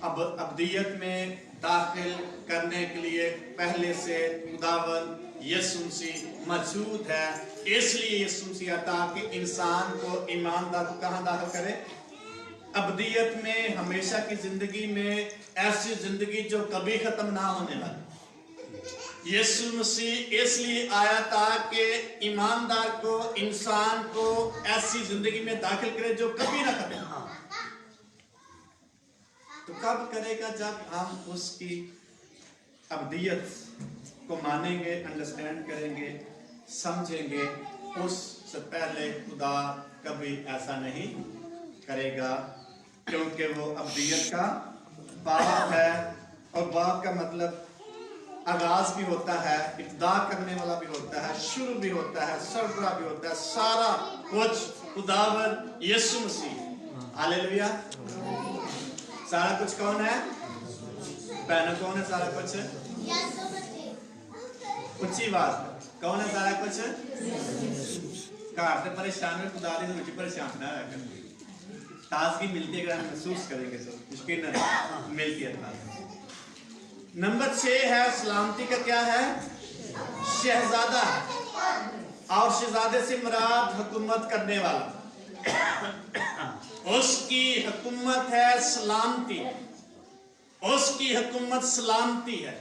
अब अब्दियत में दाखिल करने के लिए पहले से खुदावंद यीशु मसीह मौजूद है। इसलिए यीशु मसीह आता कि इंसान को, ईमानदार को कहां दाखिल करे? अब्दियत में, हमेशा की जिंदगी में, ऐसी जिंदगी जो कभी खत्म ना होने वाली। यीशु मसीह इसलिए आया था कि ईमानदार को, इंसान को ऐसी जिंदगी में दाखिल करे जो कभी ना खत्म। तो कब करेगा? जब हम उसकी अब्दियत को मानेंगे, अंडरस्टैंड करेंगे, समझेंगे। उससे पहले खुदा कभी ऐसा नहीं करेगा क्योंकि वो अब्दियत का बाप है। और बाप का मतलब आगाज भी होता है, इब्तिदा करने वाला भी होता है, शुरू भी होता है, सरबराह भी होता है, सारा कुछ खुदावंद यीशु मसीह। हालेलुया। सारा कुछ कौन है? बहनों कौन है सारा कुछ? ऊंची बात, कौन है सारा कुछ? घर से परेशान है, खुदा दी मुझे परेशान ना कर। ताजगी मिलती है अगर हम महसूस करेंगे तो मुश्किल नहीं मिलती है ताजगी। नंबर 6 है सलामती का क्या है? शहजादा है। और शहजादे से मुराद हुकूमत करने वाला। उसकी हुकूमत है सलामती, उसकी हुकूमत सलामती है।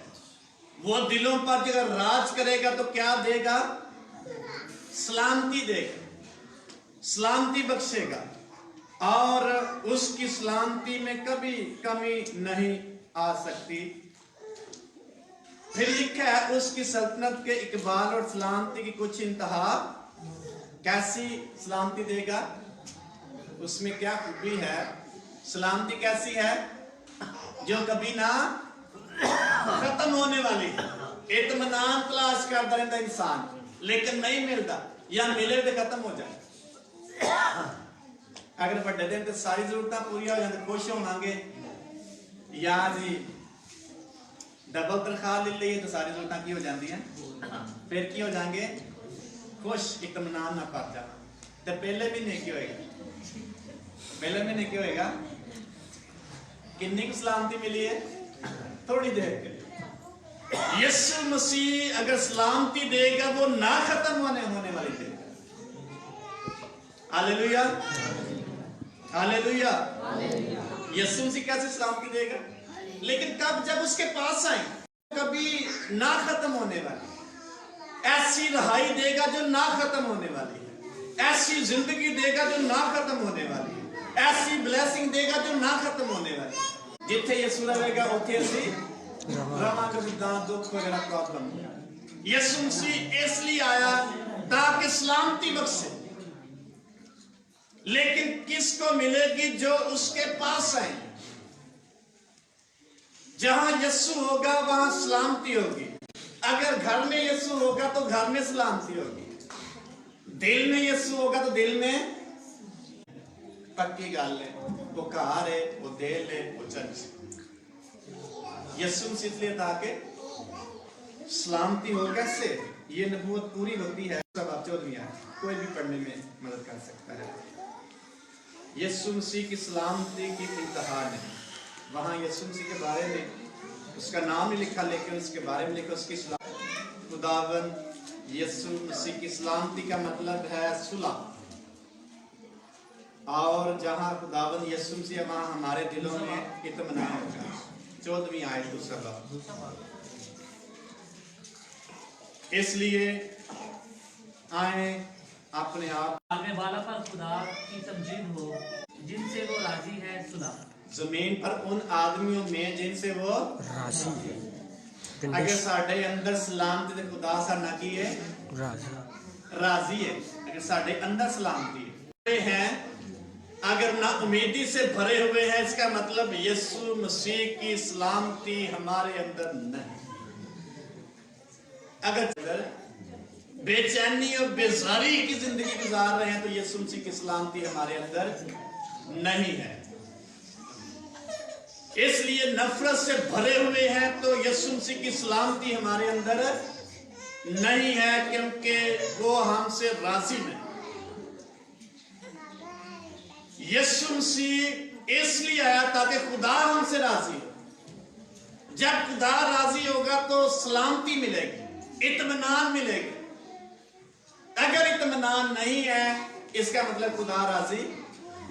वो दिलों पर जब राज करेगा तो क्या देगा? सलामती देगा, सलामती बख्शेगा, और उसकी सलामती में कभी कमी नहीं आ सकती। फिर लिखा है उसकी सल्तनत के इकबाल और सलामती की कुछ इंतहा। कैसी सलामती देगा? उसमें क्या खूबी है? सलामती कैसी है? जो कभी ना खत्म होने वाली है। इत्मीनान तलाश करता रहता इंसान, लेकिन नहीं मिलता, या मिले तो खत्म हो जाए। अगर बड़े दिन तो सारी जरूरत पूरी हो जाए खुश होंगे, या जी डबल तनख्वाह ले ली तो सारी जरूरत की हो जाती हैं, फिर की हो जाएंगे? खुश, इत्मीनान ना पा जाना। तो पहले महीने की होएगा? पहले महीने की होएगा? कितनी की सलामती मिली है? थोड़ी देर के लिए। यीशु मसीह अगर सलामती देगा वो ना खत्म होने वाली देगा। Hallelujah, hallelujah. यीशु मसीह कैसे सलामती देगा? लेकिन कब? जब उसके पास आए, कभी ना खत्म होने वाली ऐसी रहाई देगा जो ना खत्म होने वाली है, ऐसी जिंदगी देगा जो ना खत्म होने वाली है, ऐसी ब्लेसिंग देगा जो ना खत्म होने वाली है। जिथे यीशु रहेगा उथे असी रवांगे, जिद्दां दुख वगैरह प्रॉब्लम। यीशु मसीह इसलिए आया ताकि सलामती बख्शे, लेकिन किसको मिलेगी? जो उसके पास आए। जहां यीशु होगा वहां सलामती होगी। अगर घर में यीशु होगा तो घर में सलामती होगी, दिल में यीशु होगा तो दिल में पक्की गल है, वो कार है, वो दिल है, वो चर्च। यीशु इसलिए ताकि सलामती हो। कैसे? ये नबूवत पूरी होती है। सब आप 14वीं कोई भी पढ़ने में मदद कर सकता है। यीशु मसीह की सलामती की इंतहा नहीं। वहां यीशु मसीह के बारे में उसका नाम नहीं लिखा, लेकिन उसके बारे में लिखा उसकी खुदावंद यीशु मसीह की सलामती का मतलब है सुलह। और जहां खुदावंद यीशु मसीह वहां हमारे दिलों में इत्मीनान होगा। 14वीं आयत दूसरा बाब। इसलिए आए अपने आप आगे वाला पर खुदा की तमजीद हो जिनसे वो राजी है सुलह। जमीन पर उन आदमियों में जिनसे वो राशि अगर साढ़े अंदर सलामती ते खुदा साडा की है? राजी है। अगर साढ़े अंदर सलामती है, अगर ना उम्मीदी से भरे हुए हैं, इसका मतलब यीशु मसीह की सलामती हमारे अंदर नहीं। अगर बेचैनी और बेजारी की जिंदगी गुजार रहे हैं तो यीशु मसीह की सलामती हमारे अंदर नहीं है। इसलिए नफरत से भरे हुए हैं तो यीशु मसीह की सलामती हमारे अंदर नहीं है, क्योंकि वो हमसे राजी नहीं। यीशु मसीह इसलिए आया ताकि खुदा हमसे राजी हो। जब खुदा राजी होगा तो सलामती मिलेगी, इत्मीनान मिलेगी। अगर इत्मीनान नहीं है, इसका मतलब खुदा राजी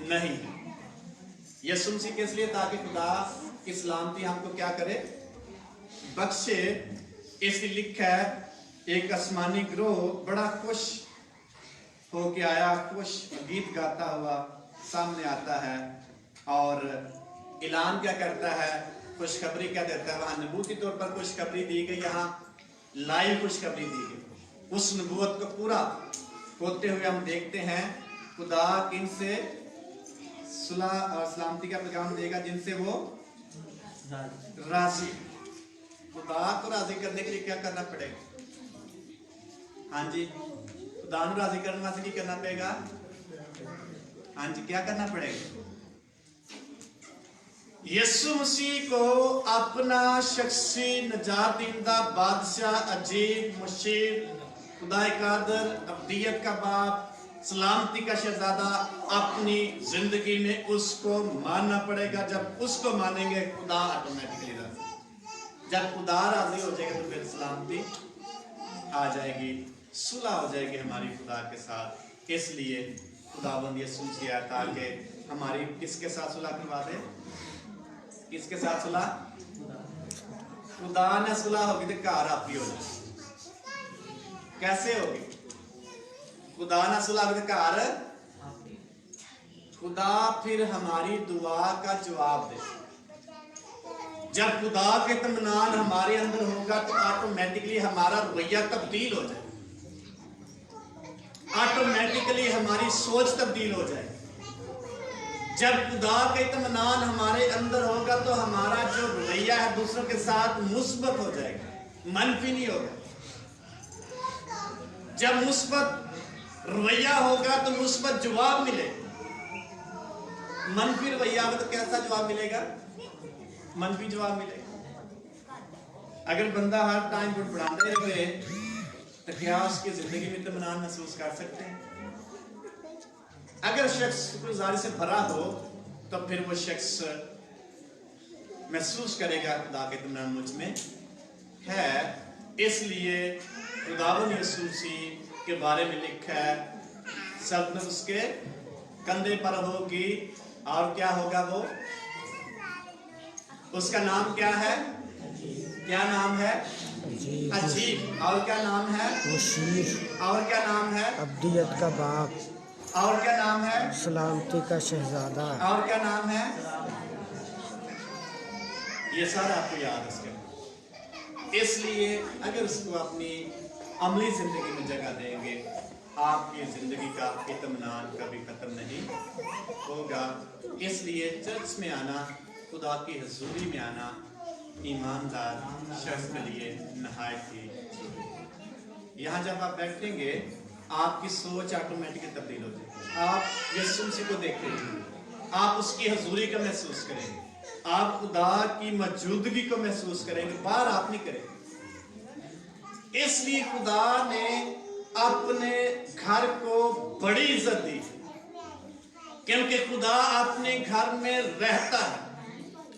नहीं है। यीशु मसीह के इसलिए ताकि खुदा की सलामती हमको क्या करे? बख्शे। इसलिए लिखा है एक आसमानी ग्रोह बड़ा खुश होके आया, खुश गीत गाता हुआ सामने आता है और ऐलान क्या करता है? खुशखबरी क्या देता है? वहां नबूती तौर पर खुशखबरी दी गई, यहाँ लाइव खुशखबरी दी गई। उस नबूवत को पूरा होते हुए हम देखते हैं खुदा किन से सुलह और सलामती का पैगाम देगा? जिनसे वो राजी। खुदा को राजी करने के लिए क्या करना पड़ेगा? हाँ जी, खुदा को राजी करने वास्ते क्या करना पड़ेगा? हाँ जी, क्या करना पड़ेगा? यीशु मसीह को अपना शख्सी नजात दींदा बादशाह, अजीब, मुशीर, खुदा कादर, अब्दियत का बाप, सलामती का शहजादा अपनी जिंदगी में उसको मानना पड़ेगा। जब उसको मानेंगे खुदा ऑटोमेटिकली राजी। जब खुदा राजी हो जाएगा तो फिर सलामती आ जाएगी, सुलह हो जाएगी हमारी खुदा के साथ। इसलिए खुदावंद यीशु मसीह ताकि हमारी किसके साथ सुलह करवा दे? किसके साथ सुलह? खुदा ने सुलह होगी तो घर आप ही हो जाए। कैसे होगी? खुदा ने सुलह होगी तो घर, खुदा फिर हमारी दुआ का जवाब दे। जब खुदा के इत्मीनान हमारे अंदर होगा तो ऑटोमेटिकली हमारा रवैया तब्दील हो जाए, ऑटोमेटिकली हमारी सोच तब्दील हो जाए। जब खुदा का इत्मीनान हमारे अंदर होगा तो हमारा जो रवैया है दूसरों के साथ मुस्बत हो जाएगा, मनफी नहीं होगा। जब मुस्बत रवैया होगा तो मुस्बत जवाब मिलेगा। मनफी रवैया होगा तो कैसा जवाब मिलेगा? मनफी जवाब मिलेगा। अगर बंदा हर टाइम बुड़बुड़ाते रहे तो क्या उसकी जिंदगी में इत्मीनान महसूस कर सकते हैं? अगर शख्स शुक्रगुजारी से भरा हो तो फिर वो शख्स महसूस करेगा खुदा के इत्मीनान मुझ में है। इसलिए खुदावंद यीशु मसीह के बारे में लिखा है, सल्तनत उसके कंधे पर होगी। और क्या होगा वो? उसका नाम क्या है? क्या नाम है? अजीब। और क्या नाम है? मुशीर। और क्या नाम है? अब्दियत का बाप। और क्या नाम है? सलामती का शहजादा। और क्या नाम है? ये सारा आपको याद है उसके। इसलिए अगर उसको अपनी अमली जिंदगी में जगह देंगे, आपकी जिंदगी का इत्मीनान कभी खत्म नहीं होगा। इसलिए चर्च में आना, खुदा की हजूरी में आना ईमानदार शख्स के लिए नहायत ही जरूरी। यहाँ जब आप बैठेंगे आपकी सोच ऑटोमेटिकली तब्दील हो जाएगी। आप यीशु मसीह को देखेंगे, आप उसकी हजूरी का महसूस करेंगे, आप खुदा की मौजूदगी को महसूस करेंगे, बाहर आप नहीं करेंगे। इसलिए खुदा ने अपने घर को बड़ी इज्जत दी, क्योंकि खुदा अपने घर में रहता है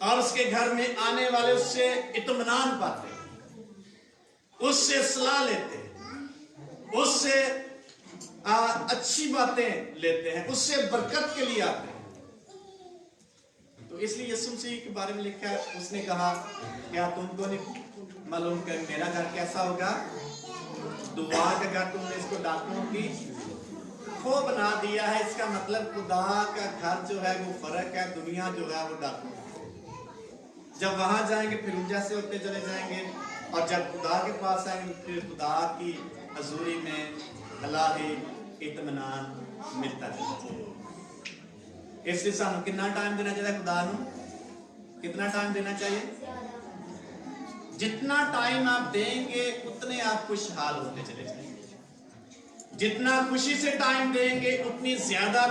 और उसके घर में आने वाले उससे इत्मीनान पाते हैं, उससे सलाह लेते हैं, उससे अच्छी बातें लेते हैं, उससे बरकत के लिए आते हैं। तो इसलिए यीशु मसीह के बारे में लिखा है, उसने कहा क्या तुमको नहीं मालूम कि मेरा घर कैसा होगा? दुआ का घर। तुमने इसको डाकुओं की खो बना दिया है। इसका मतलब खुदा का घर जो है वो फर्क है, दुनिया जो है वो डाकुओं। जब वहां जाएंगे फिर ऊंचा से होते चले जाएंगे, और जब खुदा के पास आएंगे फिर खुदा की हजूरी में अल्लाही इत्मीनान मिलता है। इसलिए सानू कितना टाइम देना चाहिए खुदा नू? कितना टाइम देना चाहिए? जितना टाइम आप देंगे उतने आप खुशहाल होते चले जाएंगे। जितना खुशी से टाइम देंगे उतनी ज्यादा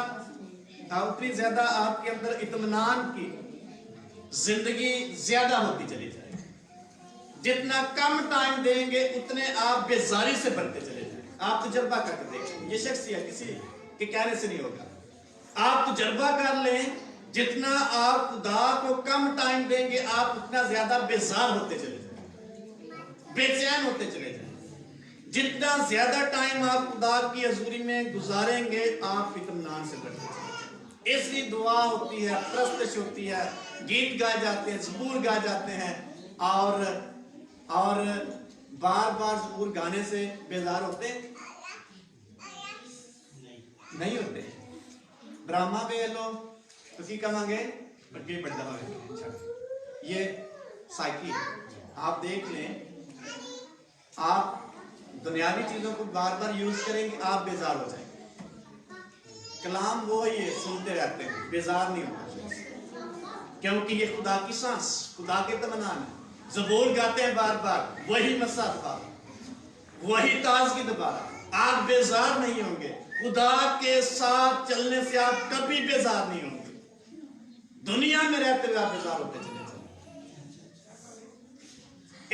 आपके अंदर इत्मीनान की जिंदगी ज्यादा होती चली जाएगी। जितना कम टाइम देंगे उतने आप बेजारी से बढ़ते चले जाएंगे। आप तजुर्बा करके देखें, ये शख्सियत किसी के कहने से नहीं होगा। आप तजुर्बा कर लें, जितना आप खुदा को कम टाइम देंगे आप उतना ज्यादा बेजार होते चले जाएंगे, बेचैन होते चले जाएंगे। जितना ज्यादा टाइम आप खुदा की हजूरी में गुजारेंगे आप इत्मीनान से बढ़ते चले। इसलिए दुआ होती है, प्रस्तश होती है, गीत गाए जाते हैं, ज़बूर गाए जाते हैं, और बार बार ज़बूर गाने से बेजार होते नहीं होते। ड्रामा वे लो तो की कहेंगे अगे बढ़ता है। ये साइकिल आप देख लें, आप दुनियावी चीजों को बार बार यूज करेंगे आप बेजार हो जाएंगे। कलाम वो ही सुनते रहते हैं, बेजार नहीं होता, क्योंकि ये खुदा की सांस, खुदा के इत्मीनान है। ज़बूर गाते हैं बार बार, वही मसाफा, वही ताज़गी दोबारा। आप बेजार नहीं होंगे, खुदा के साथ चलने से आप कभी बेजार नहीं होंगे। दुनिया में रहते हुए आप बेजार होते चले जाओ।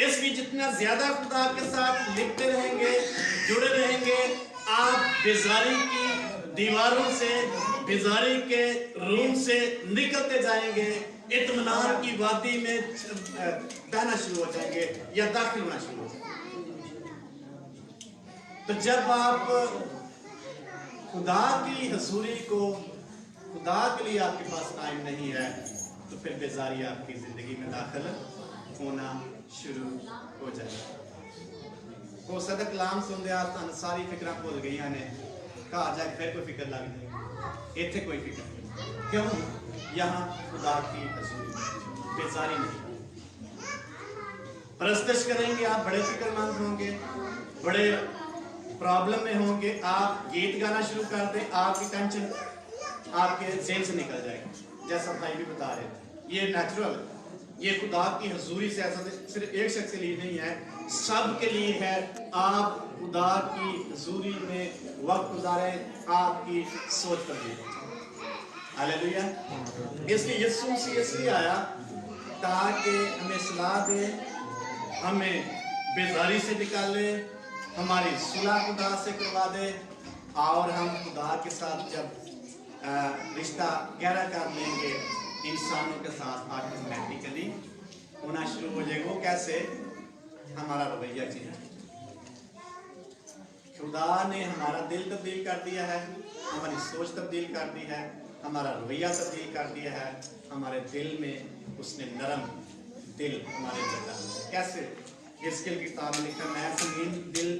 इसलिए जितना ज्यादा खुदा के साथ लिखते रहेंगे, जुड़े रहेंगे, आप बेजारी की दीवारों से, बेजारी के रूम से निकलते जाएंगे, इत्मीनान की वादी में बहना शुरू हो जाएंगे या दाखिल होना शुरू हो जाएंगे। तो जब आप खुदा की हजूरी को, खुदा के लिए आपके पास टाइम नहीं है, तो फिर बेजारी आपकी जिंदगी में दाखिल होना शुरू हो जाएगी। हो सकता कलाम सुनते आप सारी फिक्र भूल गई ने, कहा जाए फिर कोई फिक्र लग जाएगी, इतने कोई फिक्र नहीं। क्यों? यहाँ खुदा की हजूरी, बेजारी नहीं। परस्तिश करेंगे, आप बड़े फिक्रमंद होंगे, बड़े प्रॉब्लम में होंगे, आप गीत गाना शुरू कर दें, आपकी टेंशन आपके जेल से निकल जाएगी। जैसा भाई भी बता रहे थे, ये नेचुरल, ये खुदा की हजूरी से ऐसा सिर्फ एक शख्स के लिए नहीं है, सब के लिए है। आप खुदा की हजूरी में वक्त गुजारें, आपकी सोच तब्दील हो जाए। हालेलुया। इसलिए यीशु मसीह इसलिए आया ताकि हमें सलाह दे, हमें बेजारी से निकाले, हमारी सुलह खुदा से करवा दे, और हम खुदा के साथ जब रिश्ता गहरा कर लेंगे, इंसानों के साथ ऑटोमेटिकली होना शुरू हो जाएगा। वो कैसे? हमारा रवैया चेंज। खुदा ने हमारा दिल तब्दील कर दिया है, हमारी सोच तब्दील कर दी है, हमारा रवैया तब्दील कर दिया है, हमारे दिल में उसने नरम दिल हमारे अंदर डाला है। कैसे? हिजकिय्याह की किताब में लिखा, मैं संगीन दिल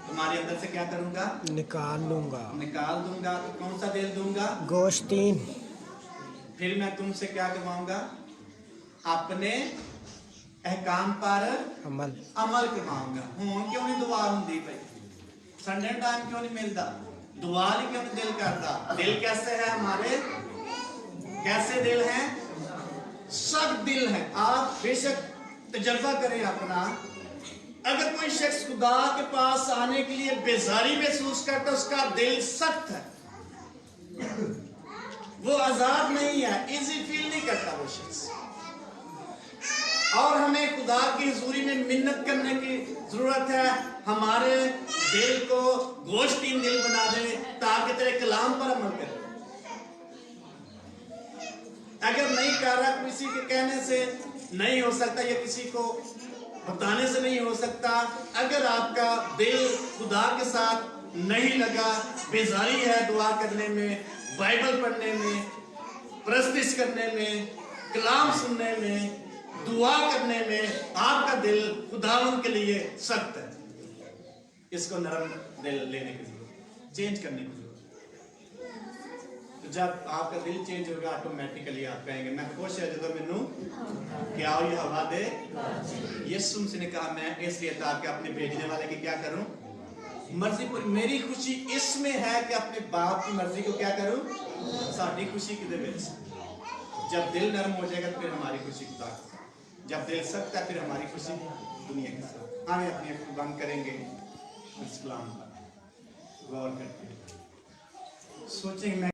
तुम्हारे अंदर से क्या करूंगा? निकाल दूंगा। तो कौन सा दिल दूंगा? गोश्तीन। फिर मैं तुमसे क्या करवाऊंगा? अपने अहकाम पर अमल करवाऊंगा। क्यों नहीं दुआ होंदी भाई? संडे टाइम क्यों नहीं मिलता? दुआ नहीं क्यों नहीं दिल करता? दिल कैसे है हमारे? कैसे दिल है? सख्त दिल है। आप बेशक तजर्बा करें अपना, अगर कोई शख्स खुदा के पास आने के लिए बेजारी महसूस करता है, उसका दिल सख्त है, वो आजाद नहीं है, इजी फील नहीं करता वो शख्स। और हमें खुदा की हुजूरी में मिन्नत करने की जरूरत है, हमारे दिल को गोश्तीन दिल बना दे ताकि तेरे कलाम पर अमल करे। अगर नहीं कर रहा, किसी के कहने से नहीं हो सकता या किसी को बताने से नहीं हो सकता, अगर आपका दिल खुदा के साथ नहीं लगा, बेजारी है दुआ करने में, बाइबल पढ़ने में, प्रस्तिश करने में, कलाम सुनने में, दुआ करने में, आपका दिल खुदावन के लिए सख्त है, इसको नरम दिल लेने की जरूरत, चेंज करने की जरूरत। तो जब आपका दिल चेंज होगा, ऑटोमेटिकली आप कहेंगे मैं खुश है जो मैनू क्या ये हवा दे। यीशु मसीह ने कहा मैं इसलिए ताकि अपने भेजने वाले की क्या करूं? मर्जी पूरी। मेरी खुशी इसमें है कि अपने बाप की मर्जी को क्या करूं? साड़ी खुशी की दे। जब दिल नरम हो जाएगा तो फिर हमारी खुशी खुदा के साथ, जब दिल सख्त है फिर हमारी खुशी दुनिया के साथ। हमें अपनी आंखें बंद करेंगे, इस्लाम पर गौर करते हैं, सोचेंगे मैं